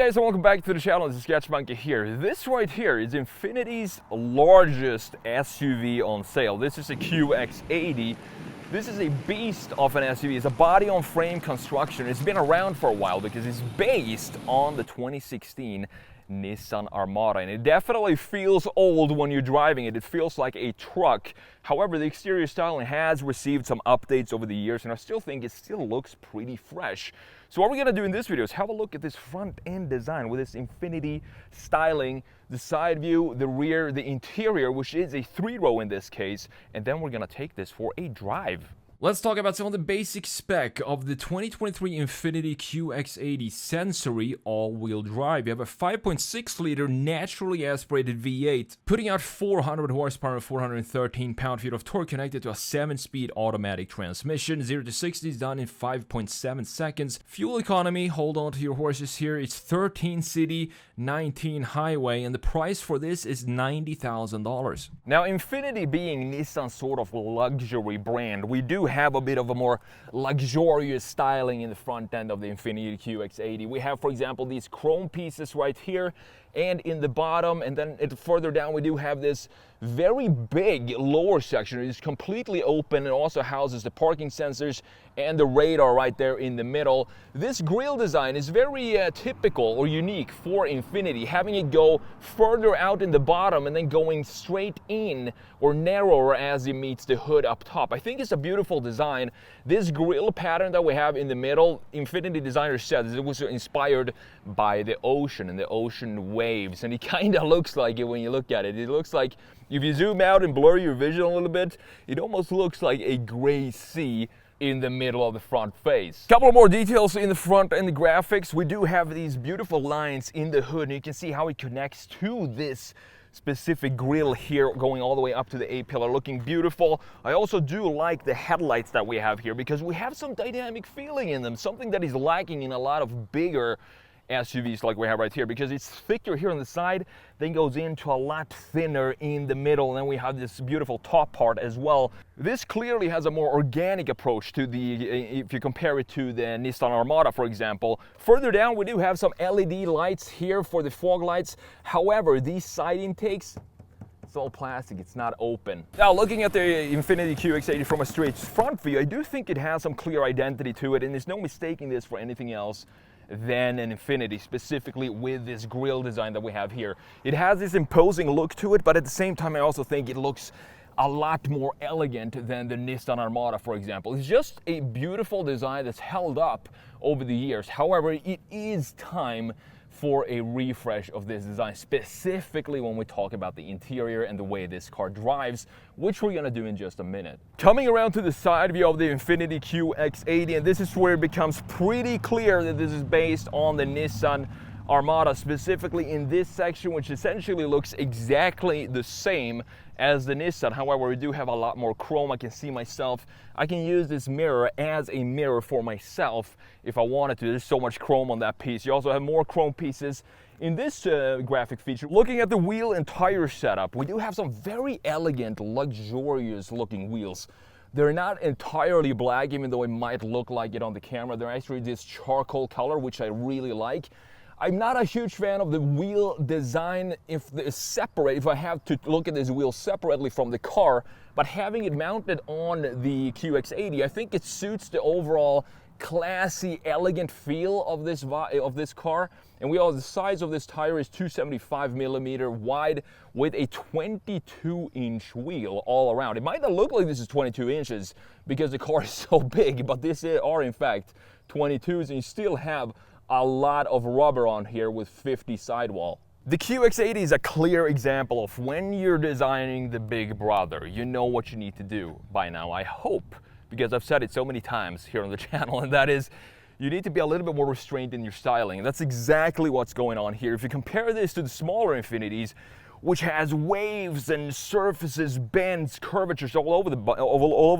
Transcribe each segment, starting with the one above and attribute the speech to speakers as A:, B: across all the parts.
A: guys, and welcome back to the channel. This is TheSketchMonkey here. This right here is Infiniti's largest SUV on sale. This is a QX80. This is a beast of an SUV. It's a body-on-frame construction. It's been around for a while because it's based on the 2016 Nissan Armada, and it definitely feels old when you're driving it. It feels like a truck. However, the exterior styling has received some updates over the years, and I still think it still looks pretty fresh. So what we're going to do in this video is have a look at this front end design with this Infiniti styling, the side view, the rear, the interior, which is a 3-row in this case, and then we're going to take this for a drive.
B: Let's talk about some of the basic spec of the 2023 Infiniti QX80 Sensory all-wheel drive. You have a 5.6-liter naturally aspirated V8, putting out 400 horsepower and 413 pound-feet of torque, connected to a 7-speed automatic transmission. 0 to 60 is done in 5.7 seconds. Fuel economy, hold on to your horses here, it's 13 city, 19 highway, and the price for this is $90,000.
A: Now, Infiniti being Nissan's sort of luxury brand, we do have a bit of a more luxurious styling in the front end of the Infiniti QX80. We have, for example, these chrome pieces right here and in the bottom, and then further down we do have this very big lower section. It is completely open and also houses the parking sensors and the radar right there in the middle. This grille design is very typical or unique for Infiniti, having it go further out in the bottom and then going straight in or narrower as it meets the hood up top. I think it's a beautiful design. This grille pattern that we have in the middle, Infiniti designers said it was inspired by the ocean and the ocean waves, and it kind of looks like it when you look at it. It looks like, if you zoom out and blur your vision a little bit, it almost looks like a gray sea in the middle of the front face. Couple of more details in the front and the graphics. We do have these beautiful lines in the hood, and you can see how it connects to this specific grille here, going all the way up to the A-pillar, looking beautiful. I also do like the headlights that we have here because we have some dynamic feeling in them, something that is lacking in a lot of bigger SUVs like we have right here, because it's thicker here on the side, then goes into a lot thinner in the middle, and then we have this beautiful top part as well. This clearly has a more organic approach to the, if you compare it to the Nissan Armada, for example. Further down, we do have some LED lights here for the fog lights. However, these side intakes, it's all plastic, it's not open. Now, looking at the Infiniti QX80 from a straight front view, I do think it has some clear identity to it, and there's no mistaking this for anything else than an Infiniti, specifically with this grille design that we have here. It has this imposing look to it, but at the same time I also think it looks a lot more elegant than the Nissan Armada, for example. It's just a beautiful design that's held up over the years. However, it is time for a refresh of this design, specifically when we talk about the interior and the way this car drives, which we're gonna do in just a minute. Coming around to the side view of the Infiniti QX80, and this is where it becomes pretty clear that this is based on the Nissan Armada, specifically in this section, which essentially looks exactly the same as the Nissan. However, we do have a lot more chrome. I can see myself. I can use this mirror as a mirror for myself if I wanted to. There's so much chrome on that piece. You also have more chrome pieces in this graphic feature. Looking at the wheel and tire setup, we do have some very elegant, luxurious looking wheels. They're not entirely black, even though it might look like it on the camera. They're actually this charcoal color, which I really like. I'm not a huge fan of the wheel design if I have to look at this wheel separately from the car, but having it mounted on the QX80, I think it suits the overall classy, elegant feel of this car. And the size of this tire is 275 millimeter wide with a 22-inch wheel all around. It might not look like this is 22 inches because the car is so big, but these are in fact 22s, and you still have a lot of rubber on here with 50 sidewall. The QX80 is a clear example of when you're designing the big brother, you know what you need to do by now, I hope, because I've said it so many times here on the channel, and that is, you need to be a little bit more restrained in your styling. And that's exactly what's going on here. If you compare this to the smaller Infinitis, which has waves and surfaces, bends, curvatures all over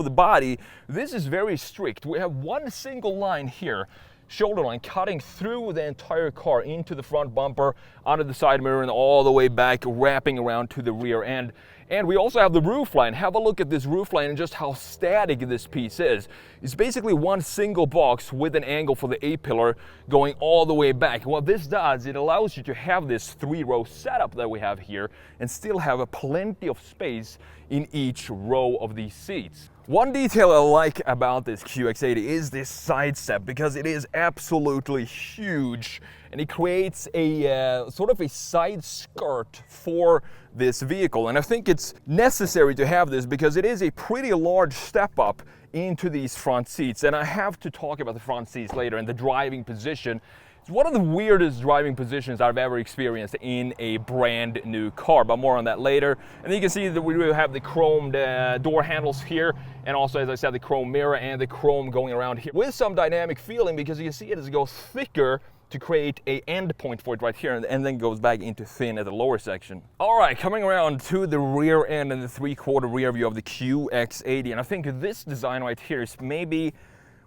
A: the body, this is very strict. We have one single line here, shoulder line, cutting through the entire car into the front bumper, onto the side mirror, and all the way back, wrapping around to the rear end. And we also have the roofline. Have a look at this roofline and just how static this piece is. It's basically one single box with an angle for the A-pillar going all the way back. What this does, it allows you to have this 3-row setup that we have here and still have a plenty of space in each row of these seats. One detail I like about this QX80 is this side step, because it is absolutely huge and it creates a sort of a side skirt for this vehicle. And I think it's necessary to have this because it is a pretty large step up into these front seats. And I have to talk about the front seats later and the driving position. It's one of the weirdest driving positions I've ever experienced in a brand new car, but more on that later. And you can see that we do have the chromed door handles here, and also, as I said, the chrome mirror and the chrome going around here with some dynamic feeling, because you can see it as it goes thicker to create a end point for it right here, and then goes back into thin at the lower section. All right, coming around to the rear end and the 3/4 rear view of the QX80, and I think this design right here is maybe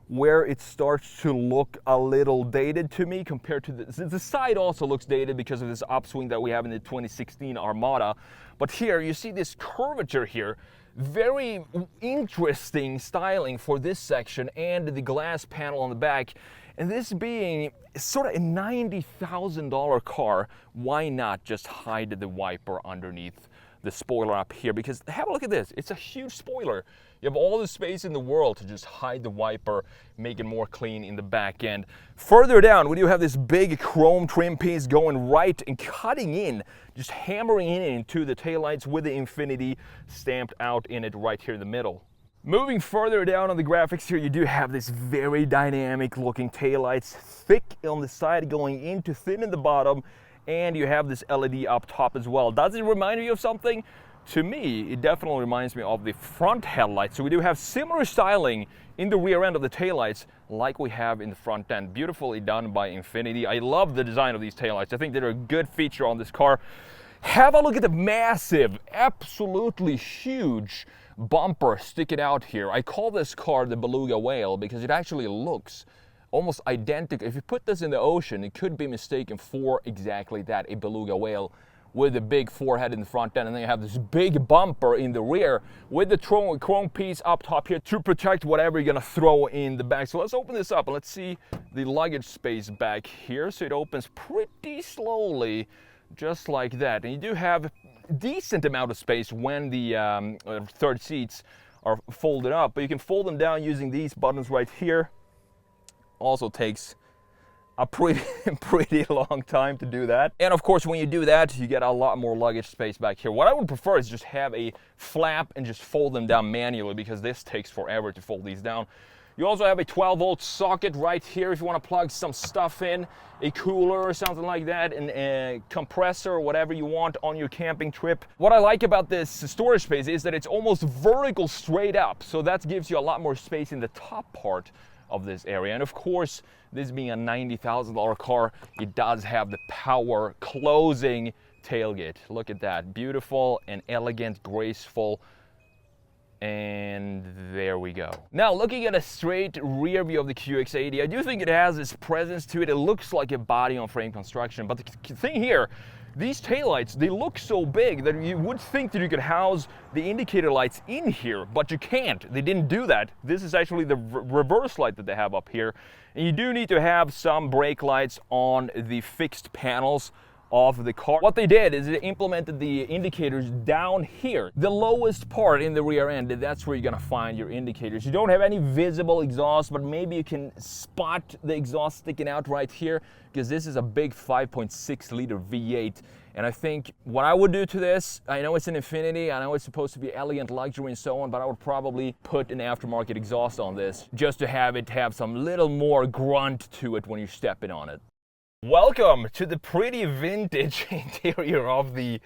A: where it starts to look a little dated to me compared to the side also looks dated because of this upswing that we have in the 2016 Armada. But here you see this curvature here, very interesting styling for this section and the glass panel on the back. And this being sort of a $90,000 car, why not just hide the wiper underneath the spoiler up here? Because have a look at this, it's a huge spoiler. You have all the space in the world to just hide the wiper, make it more clean in the back end. Further down, we do have this big chrome trim piece going right and cutting in, just hammering in into the taillights with the Infiniti stamped out in it right here in the middle. Moving further down on the graphics here, you do have this very dynamic looking taillights, thick on the side going into thin in the bottom, and you have this LED up top as well. Does it remind you of something? To me, it definitely reminds me of the front headlights. So we do have similar styling in the rear end of the taillights like we have in the front end. Beautifully done by Infiniti. I love the design of these taillights. I think they're a good feature on this car. Have a look at the massive, absolutely huge bumper sticking out here. I call this car the beluga whale because it actually looks almost identical. If you put this in the ocean, it could be mistaken for exactly that, a beluga whale, with a big forehead in the front end, and then you have this big bumper in the rear with the chrome piece up top here to protect whatever you're gonna throw in the back. So let's open this up and let's see the luggage space back here. So it opens pretty slowly, just like that. And you do have a decent amount of space when the third seats are folded up, but you can fold them down using these buttons right here. Also takes a pretty long time to do that. And of course, when you do that, you get a lot more luggage space back here. What I would prefer is just have a flap and just fold them down manually, because this takes forever to fold these down. You also have a 12-volt socket right here if you want to plug some stuff in, a cooler or something like that, and a compressor or whatever you want on your camping trip. What I like about this storage space is that it's almost vertical straight up, so that gives you a lot more space in the top part of this area. And of course, this being a $90,000 car, it does have the power closing tailgate. Look at that, beautiful and elegant, graceful. And there we go. Now, looking at a straight rear view of the QX80, I do think it has this presence to it. It looks like a body-on-frame construction. But the thing here, these taillights, they look so big that you would think that you could house the indicator lights in here, but you can't. They didn't do that. This is actually the reverse light that they have up here. And you do need to have some brake lights on the fixed panels of the car. What they did is they implemented the indicators down here, the lowest part in the rear end. That's where you're gonna find your indicators. You don't have any visible exhaust, but maybe you can spot the exhaust sticking out right here, because this is a big 5.6 liter V8. And I think what I would do to this, I know it's an Infiniti, I know it's supposed to be elegant luxury and so on, but I would probably put an aftermarket exhaust on this just to have it have some little more grunt to it when you're stepping on it. Welcome to the pretty vintage interior of the,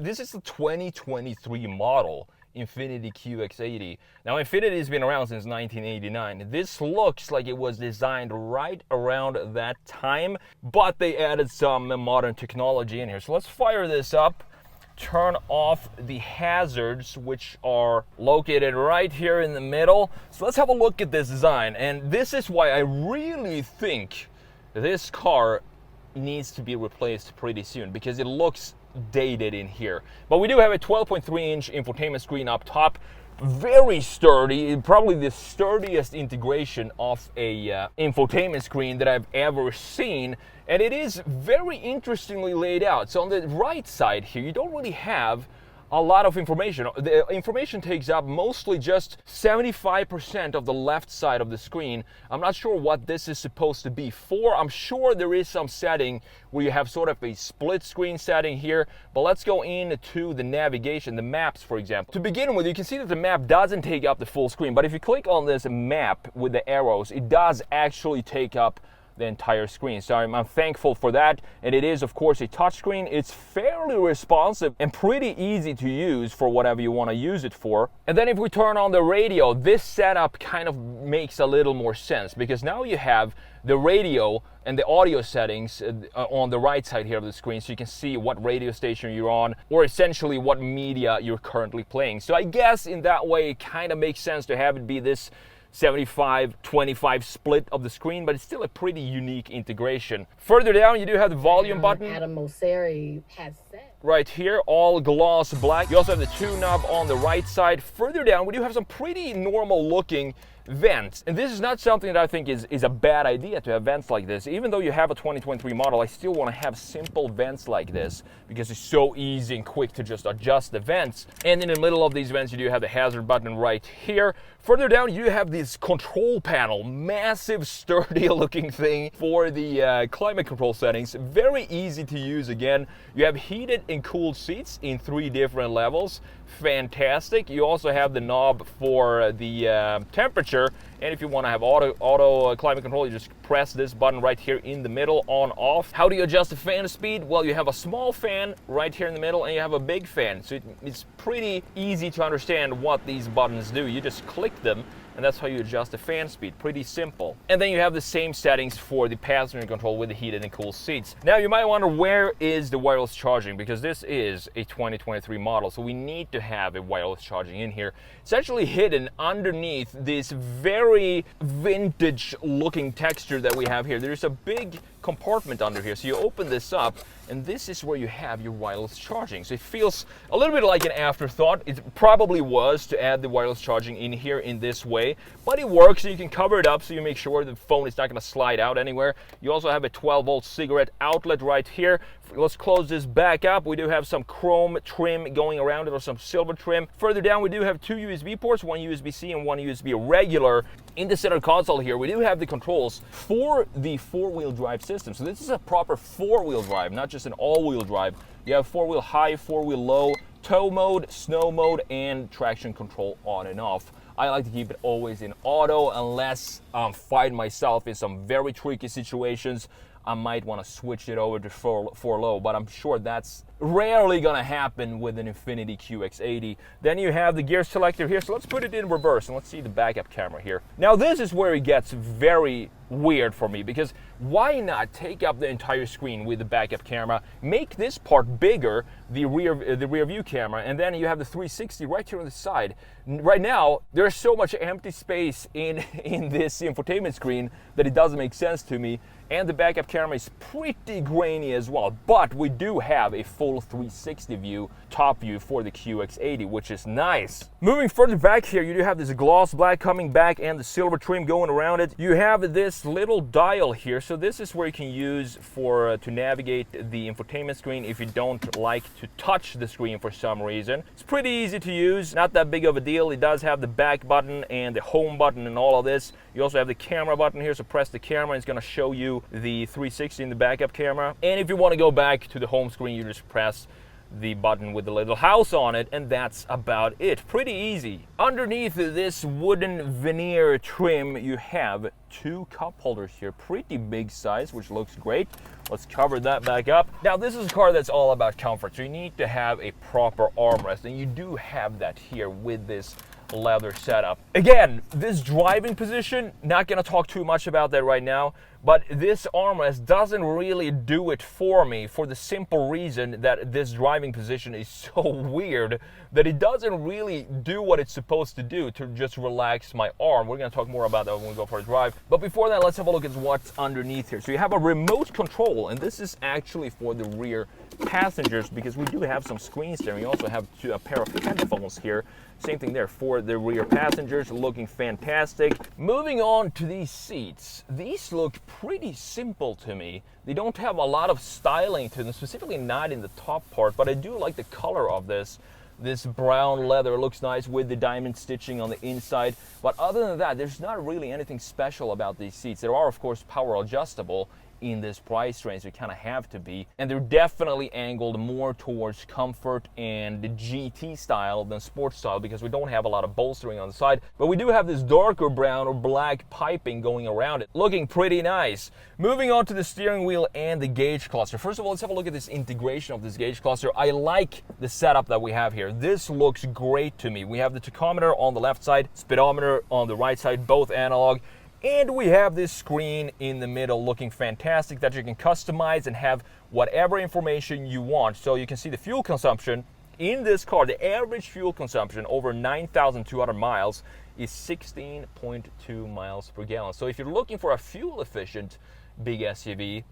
A: this is the 2023 model Infiniti QX80. Now, Infiniti has been around since 1989. This looks like it was designed right around that time, but they added some modern technology in here. So let's fire this up, turn off the hazards, which are located right here in the middle. So let's have a look at this design. And this is why I really think this car needs to be replaced pretty soon, because it looks dated in here. But we do have a 12.3-inch infotainment screen up top. Very sturdy, probably the sturdiest integration of a infotainment screen that I've ever seen, and it is very interestingly laid out. So on the right side here, you don't really have a lot of information. The information takes up mostly just 75% of the left side of the screen. I'm not sure what this is supposed to be for. I'm sure there is some setting where you have sort of a split screen setting here, but let's go into the navigation, the maps, for example. To begin with, you can see that the map doesn't take up the full screen, but if you click on this map with the arrows, it does actually take up the entire screen. So I'm thankful for that. And it is, of course, a touchscreen. It's fairly responsive and pretty easy to use for whatever you want to use it for. And then if we turn on the radio, this setup kind of makes a little more sense, because now you have the radio and the audio settings on the right side here of the screen, so you can see what radio station you're on, or essentially what media you're currently playing. So I guess in that way it kind of makes sense to have it be this 75-25 split of the screen, but it's still a pretty unique integration. Further down, you do have the volume button.
C: Adam Mosseri has said.
A: Right here, all gloss black. You also have the tune knob on the right side. Further down, we do have some pretty normal looking vents. And this is not something that I think is a bad idea to have vents like this. Even though you have a 2023 model, I still want to have simple vents like this because it's so easy and quick to just adjust the vents. And in the middle of these vents, you do have the hazard button right here. Further down, you have this control panel, massive, sturdy looking thing for the climate control settings. Very easy to use again. You have heated and cooled seats in 3 different levels. Fantastic. You also have the knob for the temperature, and if you want to have auto climate control, you just press this button right here in the middle, on off. How do you adjust the fan speed? Well, you have a small fan right here in the middle, and you have a big fan, so it's pretty easy to understand what these buttons do. You just click them, and that's how you adjust the fan speed. Pretty simple. And then you have the same settings for the passenger control with the heated and cooled seats. Now you might wonder, where is the wireless charging? Because this is a 2023 model, so we need to have a wireless charging in here. It's actually hidden underneath this very vintage looking texture that we have here. There's a big compartment under here, so you open this up, and this is where you have your wireless charging. So it feels a little bit like an afterthought. It probably was to add the wireless charging in here in this way, but it works, so you can cover it up so you make sure the phone is not going to slide out anywhere. You also have a 12-volt cigarette outlet right here. Let's close this back up. We do have some chrome trim going around it, or some silver trim. Further down, we do have 2 USB ports, one USB-C and one USB regular. In the center console here, we do have the controls for the 4-wheel drive system. So this is a proper 4-wheel drive, not just an all-wheel drive. You have 4-wheel high, 4-wheel low, tow mode, snow mode, and traction control on and off. I like to keep it always in auto, unless I'm fighting myself in some very tricky situations. I might want to switch it over to 4 low, but I'm sure that's rarely gonna happen with an Infiniti QX80. Then you have the gear selector here, so let's put it in reverse and let's see the backup camera here. Now this is where it gets very weird for me, because why not take up the entire screen with the backup camera, make this part bigger, the rear view camera, and then you have the 360 right here on the side. Right now there's so much empty space in this infotainment screen that it doesn't make sense to me, and the backup camera is pretty grainy as well. But we do have a full 360 view, top view for the QX80, which is nice. Moving further back here, you do have this gloss black coming back and the silver trim going around it. You have this little dial here, so this is where you can use for to navigate the infotainment screen if you don't like to touch the screen for some reason. It's pretty easy to use, not that big of a deal. It does have the back button and the home button and all of this. You also have the camera button here, so press the camera, it's going to show you the 360 in the backup camera. And if you want to go back to the home screen, you just press the button with the little house on it, and that's about it. Pretty easy. Underneath this wooden veneer trim, you have 2 cup holders here, pretty big size, which looks great. Let's cover that back up. Now this is a car that's all about comfort, so you need to have a proper armrest, and you do have that here with this leather setup. Again, this driving position, not gonna talk too much about that right now, but this armrest doesn't really do it for me, for the simple reason that this driving position is so weird that it doesn't really do what it's supposed to do, to just relax my arm. We're gonna talk more about that when we go for a drive. But before that, let's have a look at what's underneath here. So you have a remote control, and this is actually for the rear passengers, because we do have some screens there. We also have a pair of headphones here. Same thing there for the rear passengers, looking fantastic. Moving on to these seats. These look pretty simple to me. They don't have a lot of styling to them, specifically not in the top part, but I do like the color of this. This brown leather looks nice with the diamond stitching on the inside. But other than that, there's not really anything special about these seats. There are, of course, power adjustable in this price range. They kind of have to be. And they're definitely angled more towards comfort and the GT style than sports style, because we don't have a lot of bolstering on the side. But we do have this darker brown or black piping going around it. Looking pretty nice. Moving on to the steering wheel and the gauge cluster. First of all, let's have a look at this integration of this gauge cluster. I like the setup that we have here. This looks great to me. We have the tachometer on the left side, speedometer on the right side, both analog. And we have this screen in the middle looking fantastic that you can customize and have whatever information you want. So you can see the fuel consumption in this car. The average fuel consumption over 9,200 miles is 16.2 miles per gallon. So if you're looking for a fuel efficient big SUV,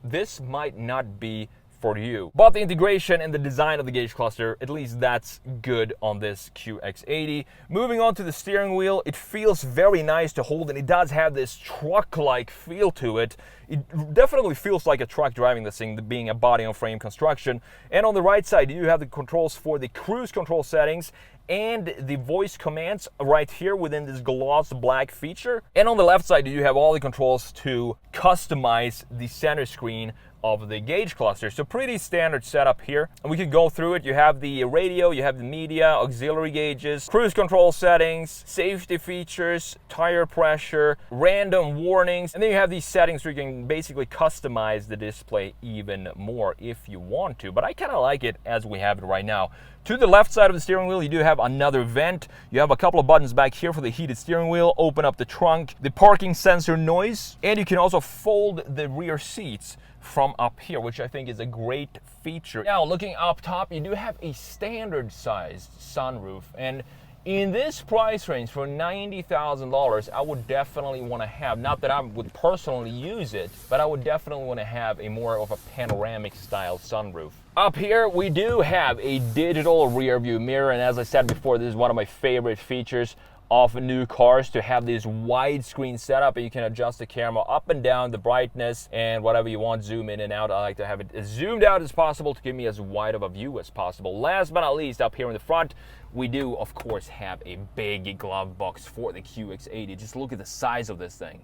A: this might not be for you. But the integration and the design of the gauge cluster, at least that's good on this QX80. Moving on to the steering wheel, it feels very nice to hold, and it does have this truck-like feel to it. It definitely feels like a truck driving this thing, being a body-on-frame construction. And on the right side, you have the controls for the cruise control settings and the voice commands right here within this gloss black feature. And on the left side, you have all the controls to customize the center screen of the gauge cluster. So pretty standard setup here. And we can go through it. You have the radio, you have the media, auxiliary gauges, cruise control settings, safety features, tire pressure, random warnings. And then you have these settings where you can basically customize the display even more if you want to. But I kind of like it as we have it right now. To the left side of the steering wheel, you do have another vent. You have a couple of buttons back here for the heated steering wheel, open up the trunk, the parking sensor noise, and you can also fold the rear seats from up here, which I think is a great feature. Now, looking up top, you do have a standard sized sunroof, and in this price range for $90,000, I would definitely want to have, not that I would personally use it, but I would definitely want to have a more of a panoramic style sunroof. Up here, we do have a digital rear view mirror, and as I said before, this is one of my favorite features of new cars, to have this widescreen setup, and you can adjust the camera up and down, the brightness, and whatever you want, zoom in and out. I like to have it as zoomed out as possible to give me as wide of a view as possible. Last but not least, up here in the front, we do, of course, have a big glove box for the QX80. Just look at the size of this thing.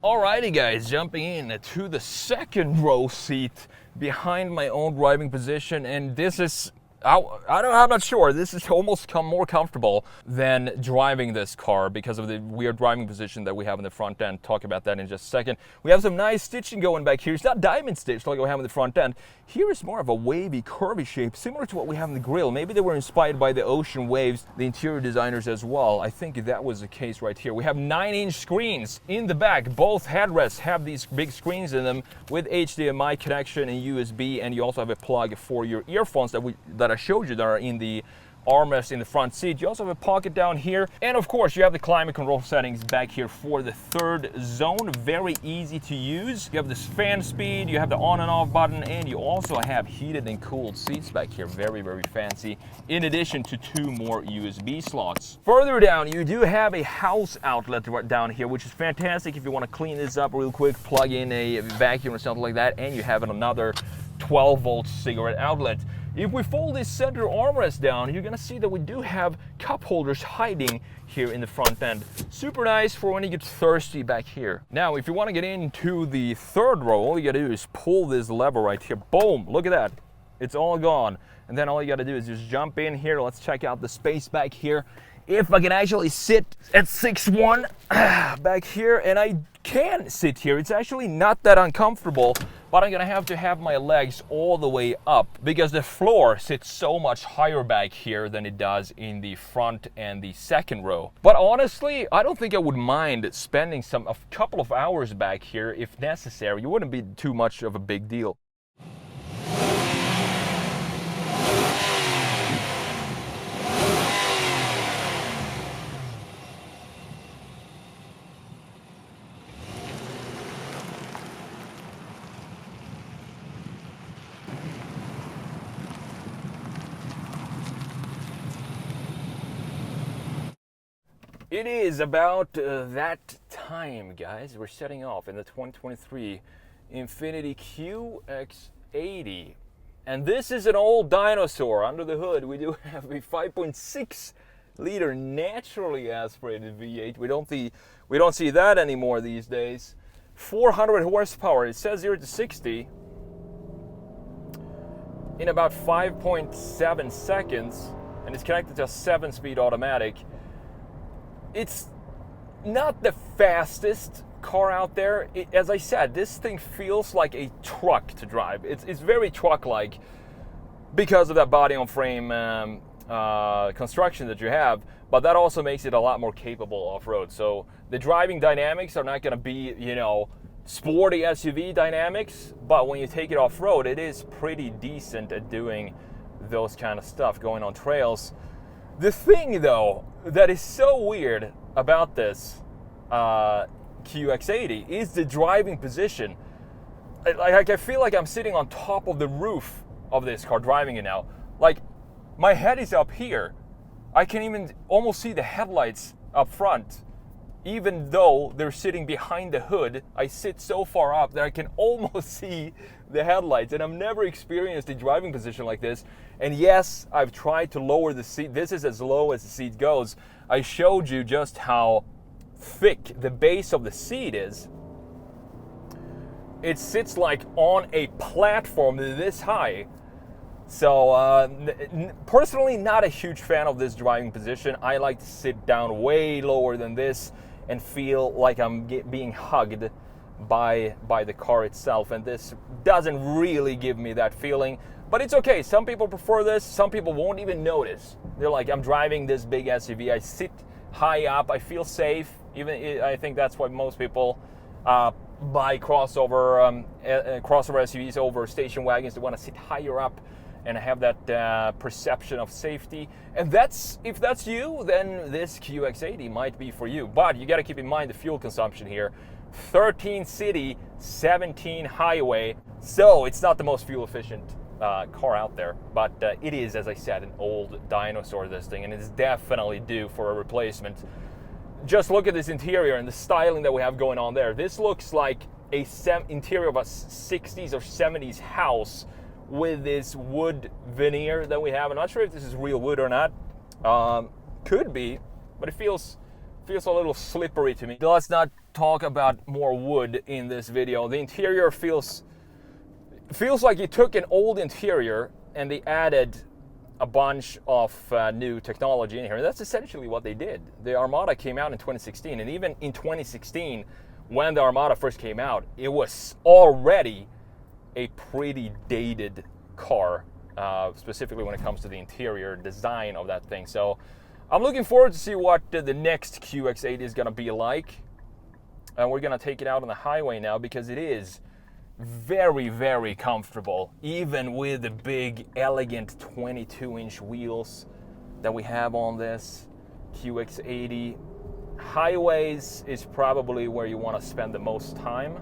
A: Alrighty guys, jumping in to the second row seat behind my own driving position, and this is, I'm not sure. This is almost more comfortable than driving this car because of the weird driving position that we have in the front end. Talk about that in just a second. We have some nice stitching going back here. It's not diamond stitched like we have in the front end. Here is more of a wavy, curvy shape, similar to what we have in the grille. Maybe they were inspired by the ocean waves, the interior designers as well. I think that was the case right here. We have 9-inch screens in the back. Both headrests have these big screens in them with HDMI connection and USB, and you also have a plug for your earphones that I showed you that are in the armrest in the front seat. You also have a pocket down here, and of course you have the climate control settings back here for the third zone. Very easy to use. You have this fan speed, you have the on and off button, and you also have heated and cooled seats back here. Very, very fancy, in addition to 2 more USB slots. Further down, you do have a house outlet right down here, which is fantastic if you want to clean this up real quick, plug in a vacuum or something like that, and you have another 12-volt cigarette outlet. If we fold this center armrest down, you're gonna see that we do have cup holders hiding here in the front end. Super nice for when you get thirsty back here. Now, if you wanna get into the third row, all you gotta do is pull this lever right here. Boom, look at that. It's all gone. And then all you gotta do is just jump in here. Let's check out the space back here. If I can actually sit at 6'1" back here, and I can sit here. It's actually not that uncomfortable, but I'm gonna have to have my legs all the way up because the floor sits so much higher back here than it does in the front and the second row. But honestly, I don't think I would mind spending a couple of hours back here if necessary. It wouldn't be too much of a big deal. It is about that time, guys. We're setting off in the 2023 Infiniti QX80. And this is an old dinosaur. Under the hood, we do have a 5.6 liter naturally aspirated V8. We don't see that anymore these days. 400 horsepower. It says 0 to 60 in about 5.7 seconds, and it's connected to a 7-speed automatic. It's not the fastest car out there. As I said, this thing feels like a truck to drive. It's very truck-like because of that body-on-frame construction that you have, but that also makes it a lot more capable off-road. So the driving dynamics are not going to be, you know, sporty SUV dynamics, but when you take it off-road, it is pretty decent at doing those kind of stuff, going on trails. The thing, though, that is so weird about this QX80 is the driving position. I feel like I'm sitting on top of the roof of this car driving it now. Like, my head is up here. I can even almost see the headlights up front. Even though they're sitting behind the hood, I sit so far up that I can almost see the headlights. And I've never experienced a driving position like this. And yes, I've tried to lower the seat. This is as low as the seat goes. I showed you just how thick the base of the seat is. It sits like on a platform this high. So personally, not a huge fan of this driving position. I like to sit down way lower than this and feel like I'm being hugged by the car itself. And this doesn't really give me that feeling. But it's okay. Some people prefer this. Some people won't even notice. They're like, I'm driving this big SUV. I sit high up. I feel safe. I think that's why most people buy crossover SUVs over station wagons. They want to sit higher up and have that perception of safety. And if that's you, then this QX80 might be for you. But you got to keep in mind the fuel consumption here. 13 city, 17 highway. So it's not the most fuel efficient car out there. But it is, as I said, an old dinosaur, this thing. And it's definitely due for a replacement. Just look at this interior and the styling that we have going on there. This looks like a interior of a 60s or 70s house with this wood veneer that we have. I'm not sure if this is real wood or not. Could be, but it feels a little slippery to me. Let's not talk about more wood in this video. The interior feels like you took an old interior and they added a bunch of new technology in here. And that's essentially what they did. The Armada came out in 2016, and even in 2016, when the Armada first came out, it was already a pretty dated car, specifically when it comes to the interior design of that thing. So I'm looking forward to see what the next QX80 is going to be like. And we're going to take it out on the highway now because it is very, very comfortable, even with the big, elegant 22-inch wheels that we have on this QX80. Highways is probably where you want to spend the most time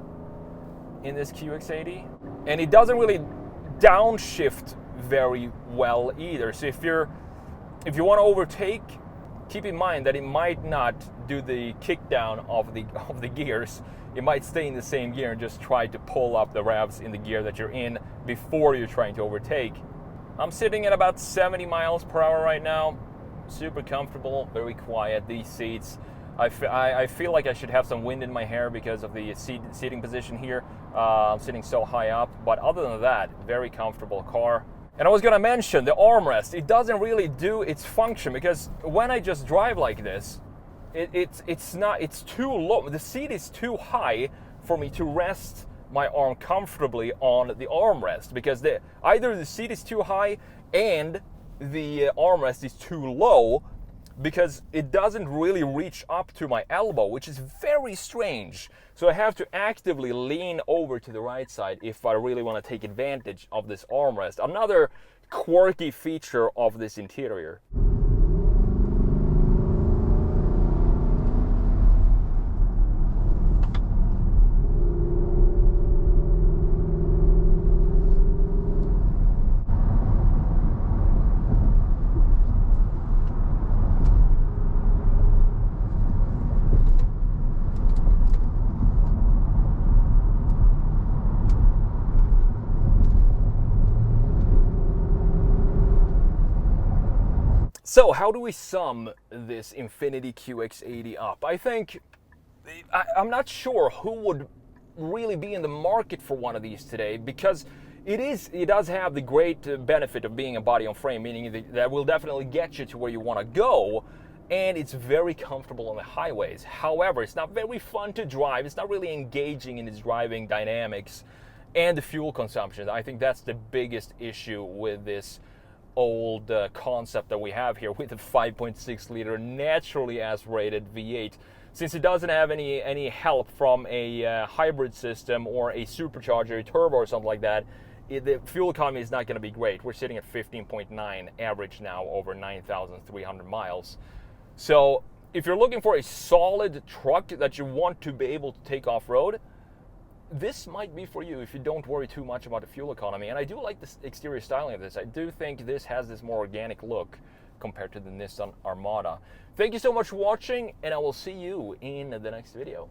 A: in this QX80, and it doesn't really downshift very well either. So if you want to overtake, keep in mind that it might not do the kick down of the gears. It might stay in the same gear and just try to pull up the revs in the gear that you're in before you're trying to overtake. I'm sitting at about 70 miles per hour right now. Super comfortable, very quiet. These seats, I feel like I should have some wind in my hair because of the seating position here. I'm sitting so high up, but other than that, very comfortable car. And I was gonna mention the armrest. It doesn't really do its function because when I just drive like this, it's too low. The seat is too high for me to rest my arm comfortably on the armrest because either the seat is too high and the armrest is too low, because it doesn't really reach up to my elbow, which is very strange. So I have to actively lean over to the right side if I really want to take advantage of this armrest. Another quirky feature of this interior. So how do we sum this Infiniti QX80 up? I think, I'm not sure who would really be in the market for one of these today, because it does have the great benefit of being a body on frame, meaning that will definitely get you to where you want to go, and it's very comfortable on the highways. However, it's not very fun to drive. It's not really engaging in its driving dynamics and the fuel consumption. I think that's the biggest issue with this old concept that we have here with a 5.6 liter naturally aspirated V8. Since it doesn't have any help from a hybrid system or a supercharger, a turbo or something like that, the fuel economy is not going to be great. We're sitting at 15.9 average now over 9,300 miles. So if you're looking for a solid truck that you want to be able to take off-road, this might be for you if you don't worry too much about the fuel economy. And I do like this exterior styling of this. I do think this has this more organic look compared to the Nissan Armada. Thank you so much for watching, and I will see you in the next video.